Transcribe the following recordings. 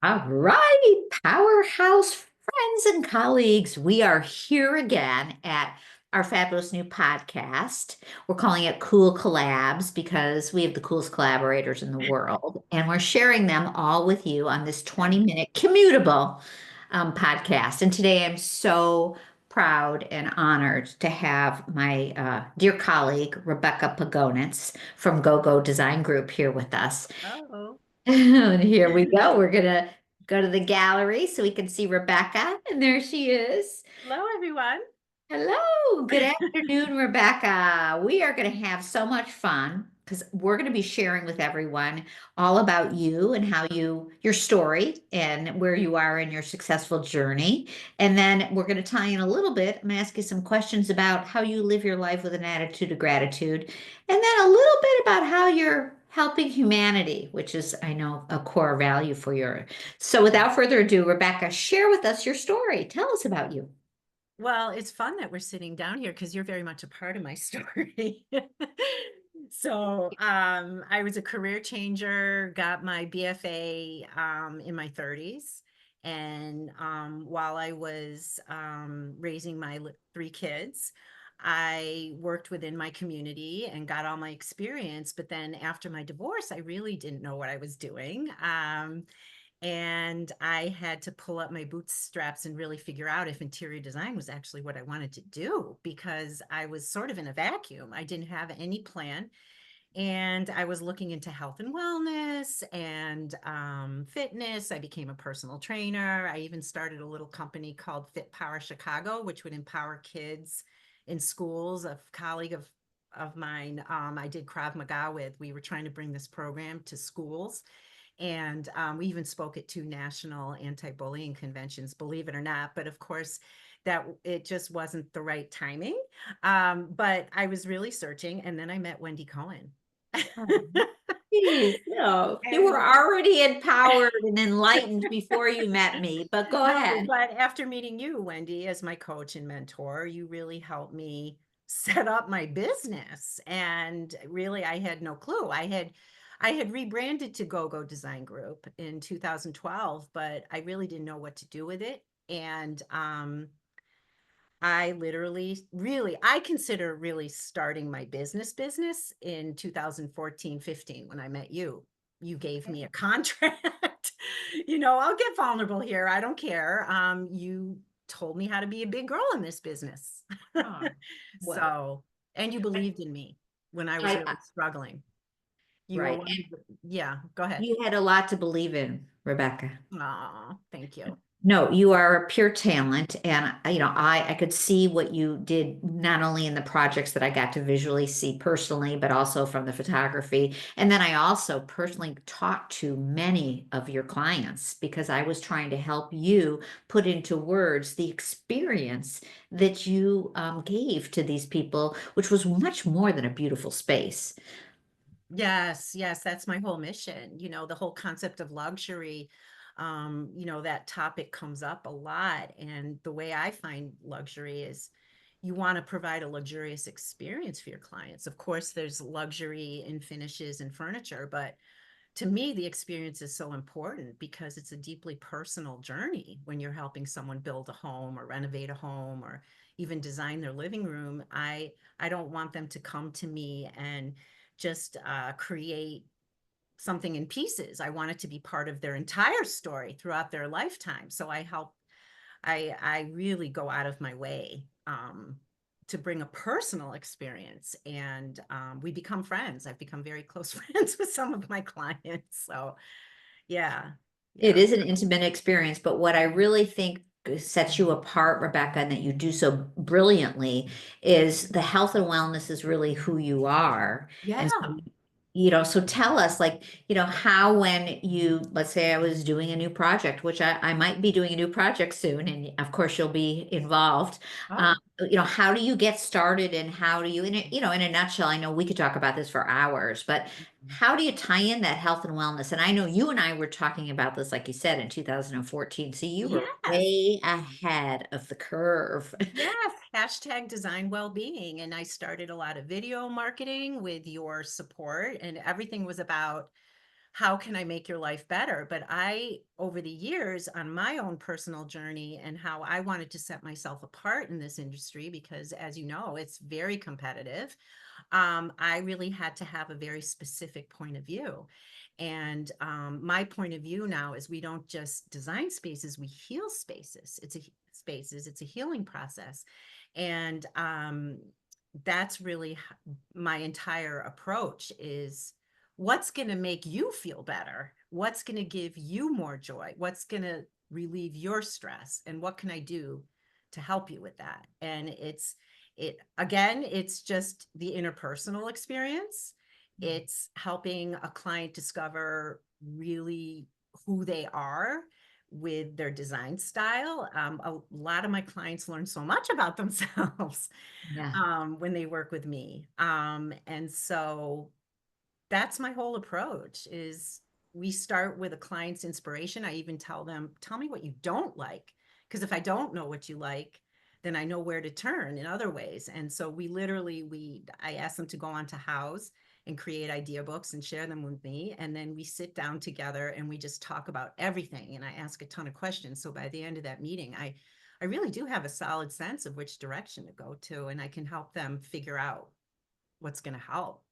All right, Powerhouse friends and colleagues, we are here again at our fabulous new podcast. We're calling it Cool Collabs because we have the coolest collaborators in the world, and we're sharing them all with you on this 20-minute commutable podcast. And today I'm so proud and honored to have my dear colleague, Rebecca Pogonitz from GOGO Design Group here with us. Oh, And here we go. We're gonna go to the gallery so we can see Rebecca. And there she is. hello everyone. Hello. Good afternoon, Rebecca. We are going to have so much fun because we're going to be sharing with everyone all about you and how your story and where you are in your successful journey. And then we're going to tie in a little bit. I'm going to ask you some questions about how you live your life with an attitude of gratitude. And then a little bit about how you're helping humanity, which is, I know, a core value for your. So without further ado, Rebecca, share with us your story. Tell us about you. Well, it's fun that we're sitting down here because you're very much a part of my story. I was a career changer, got my BFA in my 30s. And while I was raising my three kids, I worked within my community and got all my experience. But then after my divorce, I really didn't know what I was doing. And I had to pull up my bootstraps and really figure out if interior design was actually what I wanted to do because I was sort of in a vacuum. I didn't have any plan. And I was looking into health and wellness and fitness. I became a personal trainer. I even started a little company called Fit Power Chicago, which would empower kids in schools. A colleague of mine, I did Krav Maga with. We were trying to bring this program to schools. And we even spoke at two national anti-bullying conventions, believe it or not. But of course, that it just wasn't the right timing. But I was really searching, and then I met Wendy Cohen. Oh, geez, no, you were And already empowered and enlightened before you met me, but go no, ahead. but after meeting you, Wendy, as my coach and mentor, you really helped me set up my business. And really, I had no clue. I had rebranded to GOGO Design Group in 2012, but I really didn't know what to do with it. And I literally, really, I consider really starting my business in 2014, 15 when I met you. You gave me a contract. I'll get vulnerable here. I don't care. You told me how to be a big girl in this business. Oh, well, So, and you believed in me when I was I, really struggling. You were right. one And of yeah, go ahead. you had a lot to believe in, Rebecca. Oh, thank you. No, you are a pure talent. And, I could see what you did not only in the projects that I got to visually see personally, but also from the photography. And then I also personally talked to many of your clients because I was trying to help you put into words the experience that you gave to these people, which was much more than a beautiful space. Yes, yes, that's my whole mission. The whole concept of luxury, that topic comes up a lot. And the way I find luxury is you want to provide a luxurious experience for your clients. Of course, there's luxury in finishes and furniture, but to me, the experience is so important because it's a deeply personal journey when you're helping someone build a home or renovate a home or even design their living room. I don't want them to come to me and just create something in pieces. I want it to be part of their entire story throughout their lifetime. So I really go out of my way to bring a personal experience, and we become friends. I've become very close friends with some of my clients. So yeah, It yeah. is an intimate experience, but what I really think sets you apart, Rebecca, and that you do so brilliantly is the health and wellness is really who you are. And Yeah. so, so tell us, like, how when let's say I was doing a new project, which I might be doing a new project soon, and of course you'll be involved. Um, Oh, how do you get started and how do you, in a nutshell, I know we could talk about this for hours, but how do you tie in that health and wellness? And I know you and I were talking about this, like you said, in 2014. So you were yes. way ahead of the curve. Yes, hashtag design well-being. And I started a lot of video marketing with your support, and everything was about how can I make your life better? But over the years, on my own personal journey and how I wanted to set myself apart in this industry, because as you know, it's very competitive. I really had to have a very specific point of view. And my point of view now is we don't just design spaces, we heal spaces. It's a healing process. And that's really my entire approach is what's going to make you feel better? What's going to give you more joy? What's going to relieve your stress? And what can I do to help you with that? And it's just the interpersonal experience. It's helping a client discover really who they are with their design style. A lot of my clients learn so much about themselves Yeah. when they work with me. And so that's my whole approach is we start with a client's inspiration. I even tell them, tell me what you don't like. Because if I don't know what you like, then I know where to turn in other ways. And so I ask them to go on to House and create idea books and share them with me. And then we sit down together and we just talk about everything. And I ask a ton of questions. So by the end of that meeting, I really do have a solid sense of which direction to go to, and I can help them figure out what's going to help.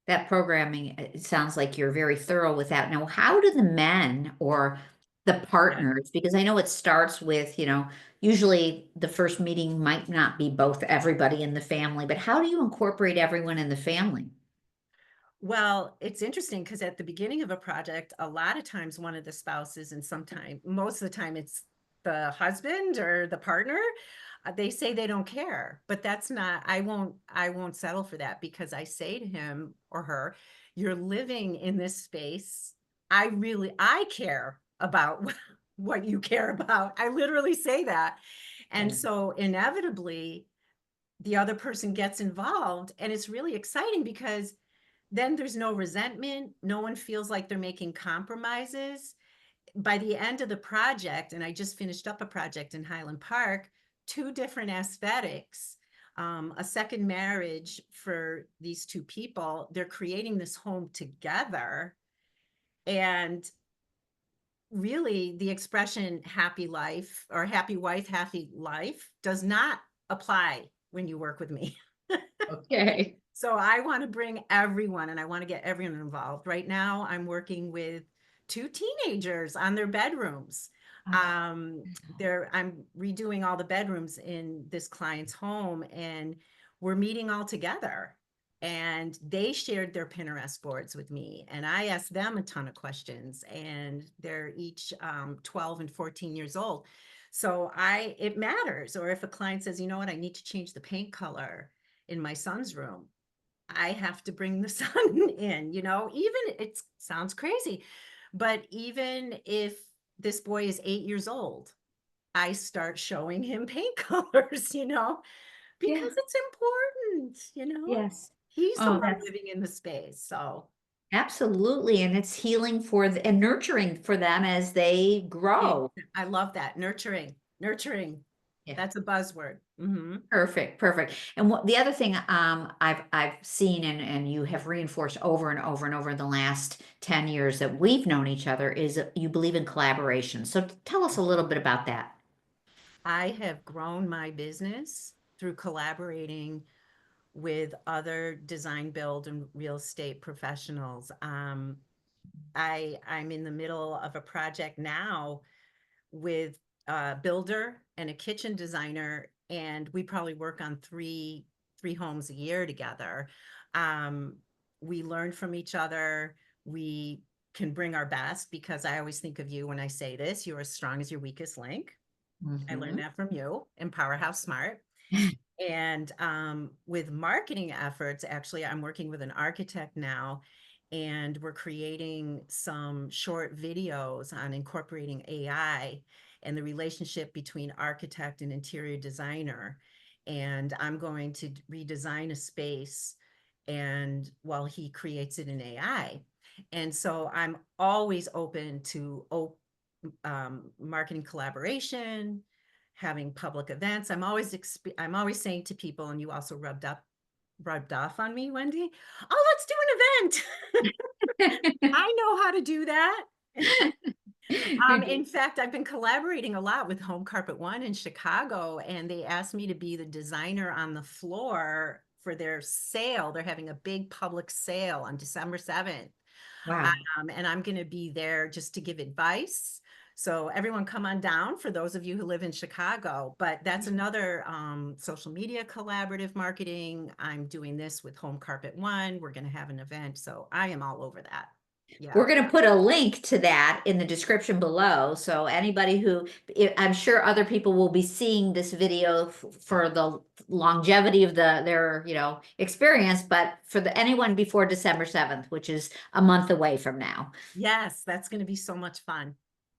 That programming, it sounds like you're very thorough with that. Now, how do the men or the Yeah. partners, because I know it starts with, usually the first meeting might not be both everybody in the family, but how do you incorporate everyone in the family? Well, it's interesting because at the beginning of a project, a lot of times one of the spouses, and sometimes most of the time it's the husband or the partner, they say they don't care, but that's not, I won't settle for that because I say to him or her, you're living in this space. I care about what you care about. I literally say that. And Yeah. so inevitably the other person gets involved, and it's really exciting because then there's no resentment. No one feels like they're making compromises. By the end of the project, and I just finished up a project in Highland Park, two different aesthetics, a second marriage for these two people. They're creating this home together. And really, the expression happy life or happy wife, happy life does not apply when you work with me. Okay. So I want to bring everyone and I want to get everyone involved. Right now, I'm working with two teenagers on their bedrooms. Oh, Um, I'm redoing all the bedrooms in this client's home, and we're meeting all together. And they shared their Pinterest boards with me, and I asked them a ton of questions. And they're each 12 and 14 years old. So it matters. Or if a client says, you know what, I need to change the paint color in my son's room, I have to bring the son in, even it sounds crazy, but even if this boy is 8 years old, I start showing him paint colors, because yeah. it's important. Yes. He's the Oh, one that's living in the space. So absolutely. And it's healing and nurturing for them as they grow. I love that. Nurturing, nurturing. Yeah. That's a buzzword. Perfect, perfect. And what the other thing I've seen and you have reinforced over and over and over in the last 10 years that we've known each other is you believe in collaboration. So tell us a little bit about that. I have grown my business through collaborating with other design, build, and real estate professionals. I'm in the middle of a project now with a builder and a kitchen designer, and we probably work on three homes a year together. Um, we learn from each other. We can bring our best because I always think of you when I say this. You're as strong as your weakest link. I learned Mhm. that from you in PowerHouse Smart. And with marketing efforts, actually, I'm working with an architect now, and we're creating some short videos on incorporating AI and the relationship between architect and interior designer. And I'm going to redesign a space and while he creates it in AI. And so I'm always open to marketing collaboration, having public events. I'm always saying to people, and you also rubbed off on me, Wendy. Oh, let's do an event. I know how to do that. In fact, I've been collaborating a lot with Home Carpet One in Chicago, and they asked me to be the designer on the floor for their sale. They're having a big public sale on December 7th. Wow. And I'm going to be there just to give advice. So everyone come on down for those of you who live in Chicago. But that's another social media collaborative marketing. I'm doing this with Home Carpet One. We're going to have an event. So I am all over that. Yeah. We're going to put a link to that in the description below. So anybody who, I'm sure other people will be seeing this video for the longevity of their, experience, but for anyone before December 7th, which is a month away from now. Yes, that's going to be so much fun.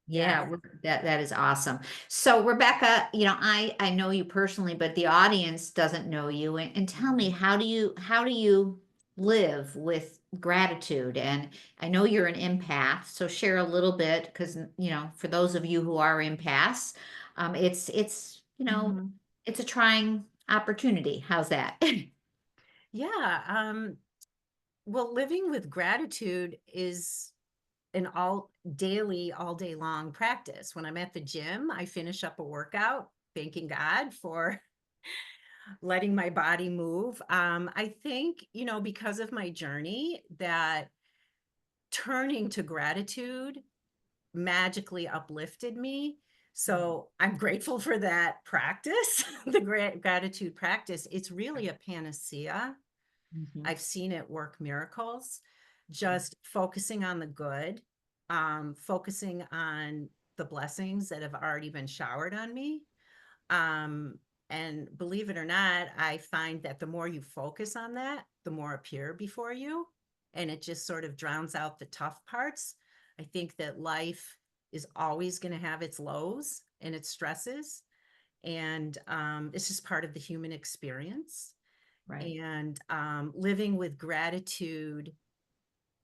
Yeah, that is awesome. So Rebecca, I know you personally, but the audience doesn't know you. And tell me, how do you live with gratitude? And I know you're an empath, so share a little bit because for those of you who are empaths, Mhm. it's a trying opportunity. How's that? Yeah. Well, living with gratitude is an all day long practice. When I'm at the gym, I finish up a workout, thanking God for letting my body move. I think, because of my journey, that turning to gratitude magically uplifted me. So I'm grateful for that practice, the gratitude practice. It's really a panacea. Mhm. I've seen it work miracles, just focusing on the good, focusing on the blessings that have already been showered on me. Um, and believe it or not, I find that the more you focus on that, the more appear before you. And it just sort of drowns out the tough parts. I think that life is always going to have its lows and its stresses. And it's just part of the human experience. Right. And living with gratitude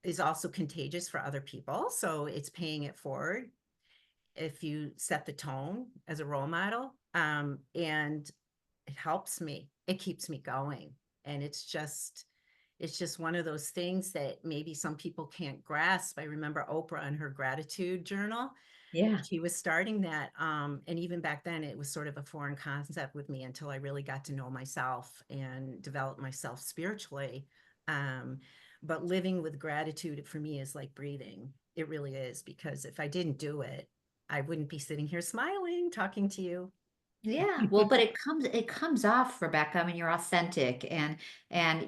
is also contagious for other people. So it's paying it forward if you set the tone as a role model. And it helps me, it keeps me going. And it's just one of those things that maybe some people can't grasp. I remember Oprah and her gratitude journal. Yeah. She was starting that. And even back then, it was sort of a foreign concept with me until I really got to know myself and develop myself spiritually. Um, but living with gratitude for me is like breathing. It really is, because if I didn't do it, I wouldn't be sitting here smiling, talking to you. Yeah, well, but it comes off, Rebecca. I mean, you're authentic and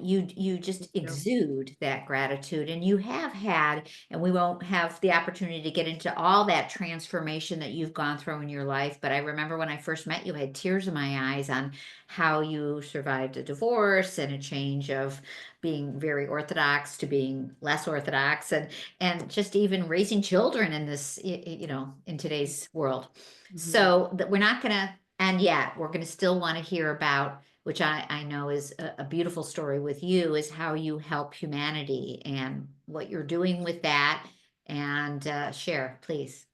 you just Thank you. exude that gratitude and you have had, and we won't have the opportunity to get into all that transformation that you've gone through in your life, but I remember when I first met you, I had tears in my eyes on how you survived a divorce and a change of being very orthodox to being less orthodox and just even raising children in this, in today's world. Mhm. So that we're not gonna, and yet we're gonna still want to hear about, which I know is a beautiful story with you, is how you help humanity and what you're doing with that. And share, please.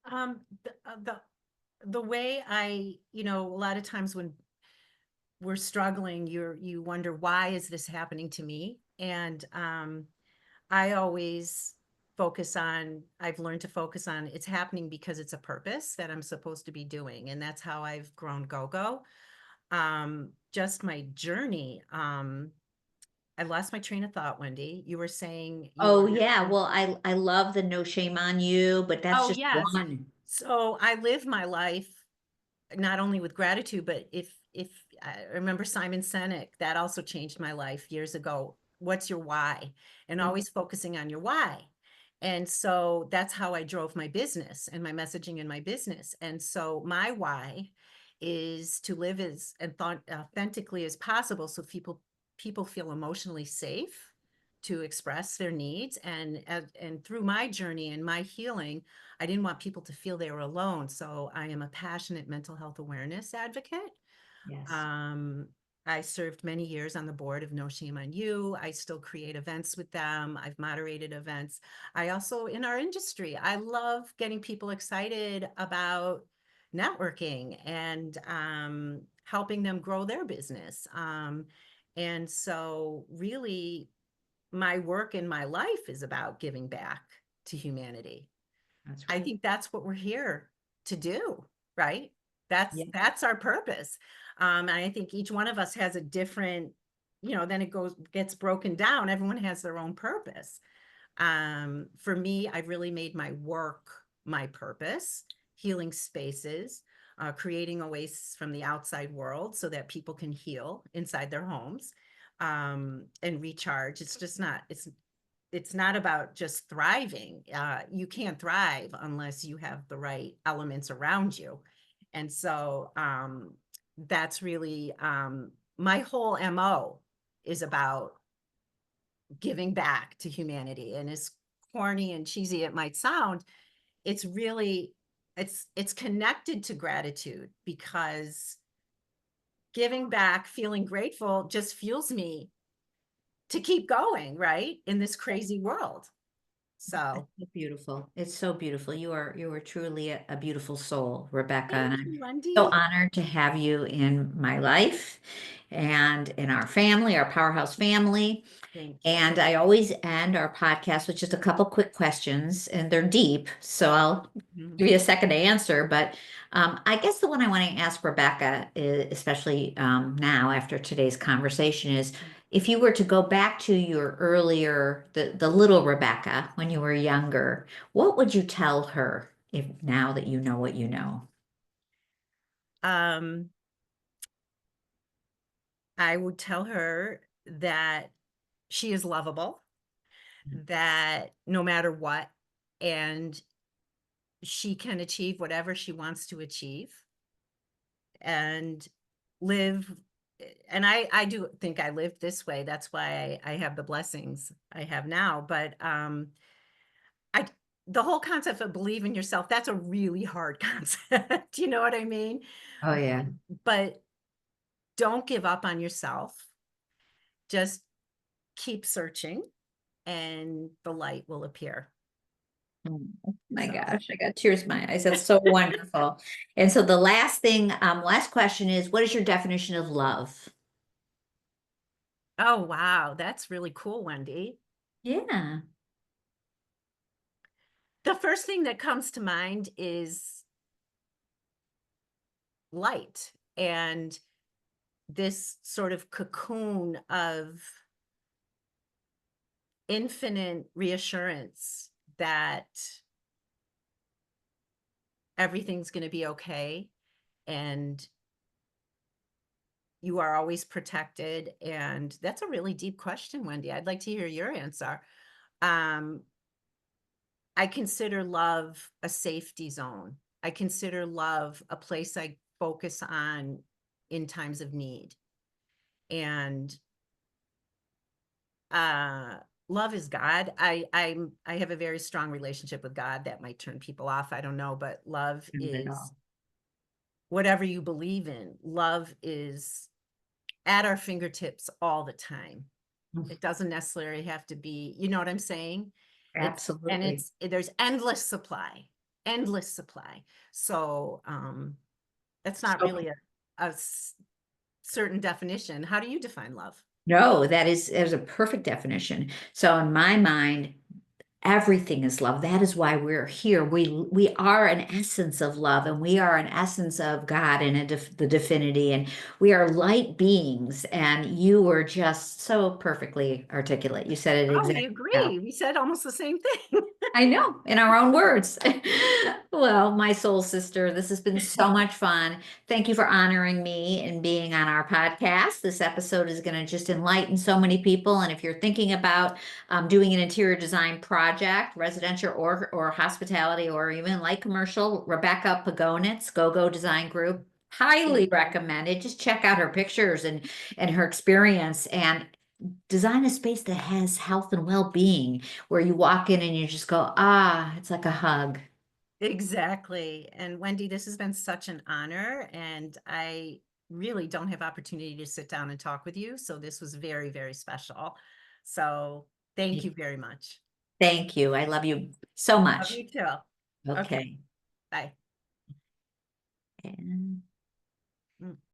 The way a lot of times when we're struggling, you wonder, why is this happening to me? And I always I've learned to focus on, it's happening because it's a purpose that I'm supposed to be doing. And that's how I've grown GoGo. Just my journey. I lost my train of thought, Wendy. You were saying you Oh wanted yeah, to. well, I love the no shame on you, but that's Oh, just yes. one. So I live my life not only with gratitude, but if I remember Simon Sinek, that also changed my life years ago. What's your why? And Mhm. always focusing on your why. And so that's how I drove my business and my messaging in my business. And so my why is to live as authentically as possible, so people feel emotionally safe to express their needs. And through my journey and my healing, I didn't want people to feel they were alone. So I am a passionate mental health awareness advocate. Yes. Um, I served many years on the board of No Shame on You. I still create events with them. I've moderated events. I also, in our industry, I love getting people excited about networking and helping them grow their business. And so really my work in my life is about giving back to humanity. That's I right. think that's what we're here to do, right? Yeah. That's our purpose. And I think each one of us has a different, then it gets broken down. Everyone has their own purpose. For me, I've really made my work my purpose, healing spaces, creating oasis from the outside world so that people can heal inside their homes, and recharge. It's not about just thriving. You can't thrive unless you have the right elements around you. And so that's really my whole MO is about giving back to humanity. And as corny and cheesy it might sound, it's really it's connected to gratitude, because giving back, feeling grateful just fuels me to keep going, right? In this crazy world. So It's beautiful. It's so beautiful. You are truly a beautiful soul, Rebecca, and thank I'm you, so Wendy. honored to have you in my life and in our family, our Powerhouse family. Thank you. And I always end our podcast with just a couple quick questions, and they're deep, so I'll Mhm. give you a second to answer. But I guess the one I want to ask Rebecca, especially now after today's conversation, is if you were to go back to your earlier, the little Rebecca when you were younger, what would you tell her if now that you know what you know? Um, I would tell her that she is lovable, that no matter what, and she can achieve whatever she wants to achieve and live. And I do think I lived this way. That's why I have the blessings I have now. But I the whole concept of believe in yourself, that's a really hard concept. You know what I mean? Oh yeah. But don't give up on yourself. Just keep searching and the light will appear. Oh my So, gosh, I got tears in my eyes. That's so wonderful. And so the last thing, last question is, what is your definition of love? oh, wow. That's really cool, Wendy. Yeah. The first thing that comes to mind is light and this sort of cocoon of infinite reassurance that everything's going to be okay and you are always protected. And that's a really deep question, Wendy. I'd like to hear your answer. Um, I consider love a safety zone. I consider love a place I focus on in times of need. And uh love is God. I have a very strong relationship with God. That might turn people off, I don't know, but love Not at is all. whatever you believe in. Love is at our fingertips all the time. It doesn't necessarily have to be, you know what I'm saying? Absolutely. There's endless supply. So that's not So, really a certain definition. How do you define love? no, that is a perfect definition. So in my mind, everything is love. That is why we're here. We are an essence of love, and we are an essence of God and the divinity, and we are light beings. And you were just so perfectly articulate. You said it Oh, we exactly. agree. We said almost the same thing. I know, in our own words. Well, my soul sister, this has been so much fun. Thank you for honoring me and being on our podcast. This episode is going to just enlighten so many people. And if you're thinking about doing an interior design project, residential or hospitality, or even light commercial, Rebecca Pogonitz, GOGO Design Group, highly Thank you. recommended. Just check out her pictures and her experience. And design a space that has health and well-being where you walk in and you just go, ah, it's like a hug. Exactly. And Wendy, this has been such an honor, and I really don't have opportunity to sit down and talk with you. So this was very, very special. So thank you very much. Thank you. I love you so Love much. you too. Okay, Okay. bye. And Mm.